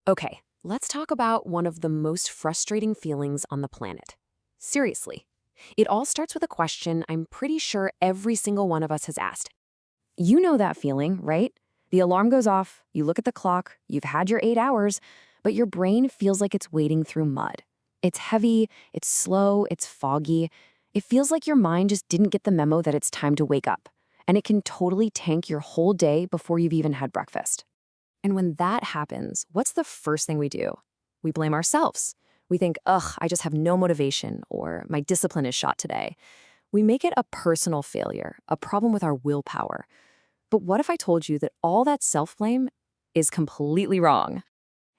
Okay, let's talk about one of the most frustrating feelings on the planet. Seriously. It all starts with a question I'm pretty sure every single one of us has asked. You know that feeling, right? The alarm goes off, you look at the clock, you've had your 8 hours, but your brain feels like it's wading through mud. It's heavy, it's slow, it's foggy. It feels like your mind just didn't get the memo that it's time to wake up. And it can totally tank your whole day before you've even had breakfast. And when that happens, what's the first thing we do? We blame ourselves. We think, ugh, I just have no motivation, or my discipline is shot today. We make it a personal failure, a problem with our willpower. But what if I told you that all that self-blame is completely wrong?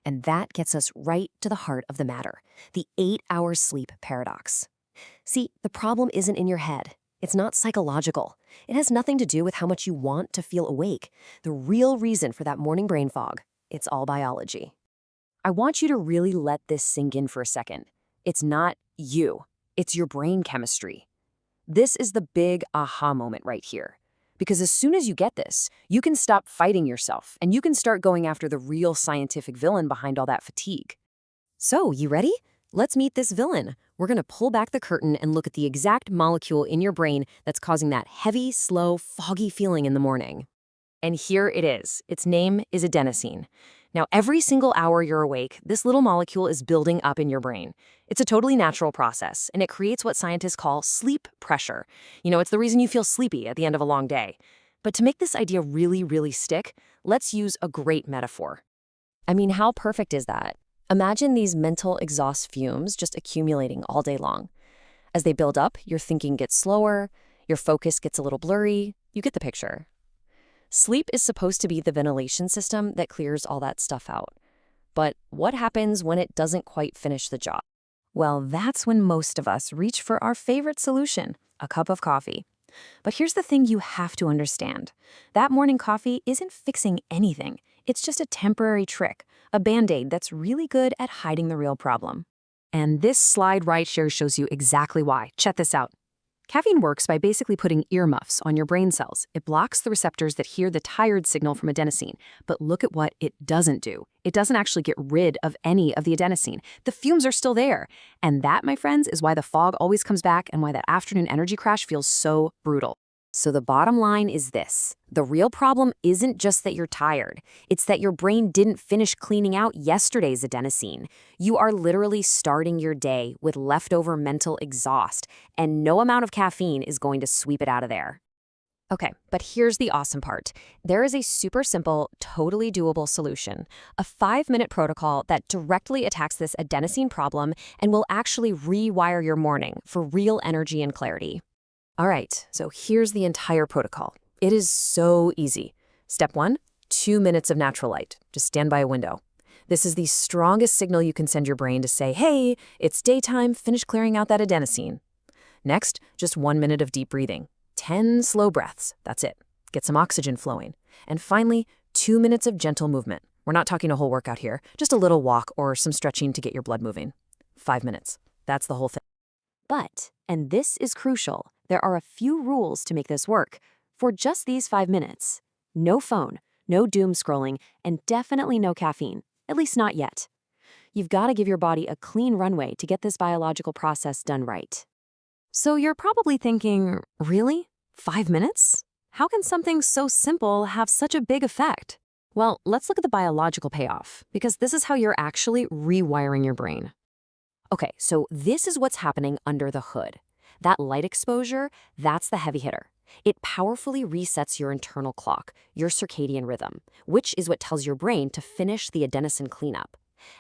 And that gets us right to the heart of the matter, the 8-hour sleep paradox. See, the problem isn't in your head. It's not psychological. It has nothing to do with how much you want to feel awake. The real reason for that morning brain fog, it's all biology. I want you to really let this sink in for a second. It's not you. It's your brain chemistry. This is the big aha moment right here. Because as soon as you get this, you can stop fighting yourself and you can start going after the real scientific villain behind all that fatigue. So, you ready? Let's meet this villain. We're going to pull back the curtain and look at the exact molecule in your brain that's causing that heavy, slow, foggy feeling in the morning. And here it is. Its name is adenosine. Now, every single hour you're awake, this little molecule is building up in your brain. It's a totally natural process, and it creates what scientists call sleep pressure. It's the reason you feel sleepy at the end of a long day. But to make this idea really, really stick, let's use a great metaphor. I mean, how perfect is that? Imagine these mental exhaust fumes just accumulating all day long. As they build up, your thinking gets slower, your focus gets a little blurry. You get the picture. Sleep is supposed to be the ventilation system that clears all that stuff out. But what happens when it doesn't quite finish the job? Well, that's when most of us reach for our favorite solution, a cup of coffee. But here's the thing you have to understand. That morning coffee isn't fixing anything. It's just a temporary trick, a band-aid that's really good at hiding the real problem. And this slide right here shows you exactly why. Check this out. Caffeine works by basically putting earmuffs on your brain cells. It blocks the receptors that hear the tired signal from adenosine. But look at what it doesn't do. It doesn't actually get rid of any of the adenosine. The fumes are still there. And that, my friends, is why the fog always comes back and why that afternoon energy crash feels so brutal. So the bottom line is this. The real problem isn't just that you're tired. It's that your brain didn't finish cleaning out yesterday's adenosine. You are literally starting your day with leftover mental exhaust, and no amount of caffeine is going to sweep it out of there. Okay, but here's the awesome part. There is a super simple, totally doable solution, a 5-minute protocol that directly attacks this adenosine problem and will actually rewire your morning for real energy and clarity. All right, so here's the entire protocol. It is so easy. Step 1, 2 minutes of natural light. Just stand by a window. This is the strongest signal you can send your brain to say, hey, it's daytime, finish clearing out that adenosine. Next, just 1 minute of deep breathing. 10 slow breaths. That's it. Get some oxygen flowing. And finally, 2 minutes of gentle movement. We're not talking a whole workout here, just a little walk or some stretching to get your blood moving. 5 minutes. That's the whole thing. But, and this is crucial, there are a few rules to make this work. For just these 5 minutes, no phone, no doom scrolling, and definitely no caffeine, at least not yet. You've got to give your body a clean runway to get this biological process done right. So you're probably thinking, really? 5 minutes? How can something so simple have such a big effect? Well, let's look at the biological payoff, because this is how you're actually rewiring your brain. Okay, so this is what's happening under the hood. That light exposure, that's the heavy hitter. It powerfully resets your internal clock, your circadian rhythm, which is what tells your brain to finish the adenosine cleanup.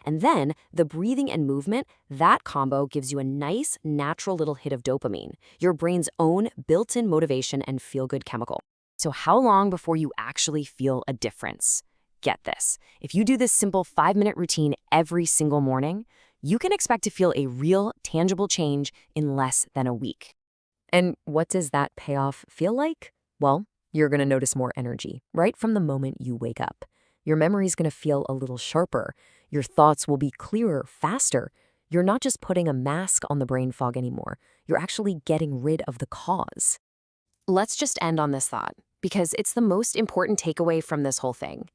And then the breathing and movement, that combo gives you a nice, natural little hit of dopamine, your brain's own built-in motivation and feel-good chemical. So how long before you actually feel a difference? Get this. If you do this simple 5-minute routine every single morning, you can expect to feel a real, tangible change in less than a week. And what does that payoff feel like? Well, you're going to notice more energy right from the moment you wake up. Your memory's going to feel a little sharper. Your thoughts will be clearer, faster. You're not just putting a mask on the brain fog anymore. You're actually getting rid of the cause. Let's just end on this thought, because it's the most important takeaway from this whole thing.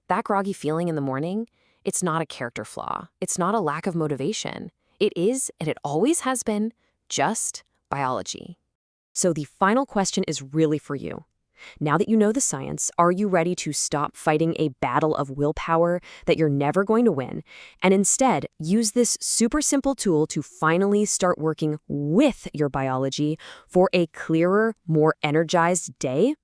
That groggy feeling in the morning, It's not a character flaw. It's not a lack of motivation. It is, and it always has been, just biology. So the final question is really for you. Now that you know the science, are you ready to stop fighting a battle of willpower that you're never going to win, and instead use this super simple tool to finally start working with your biology for a clearer, more energized day?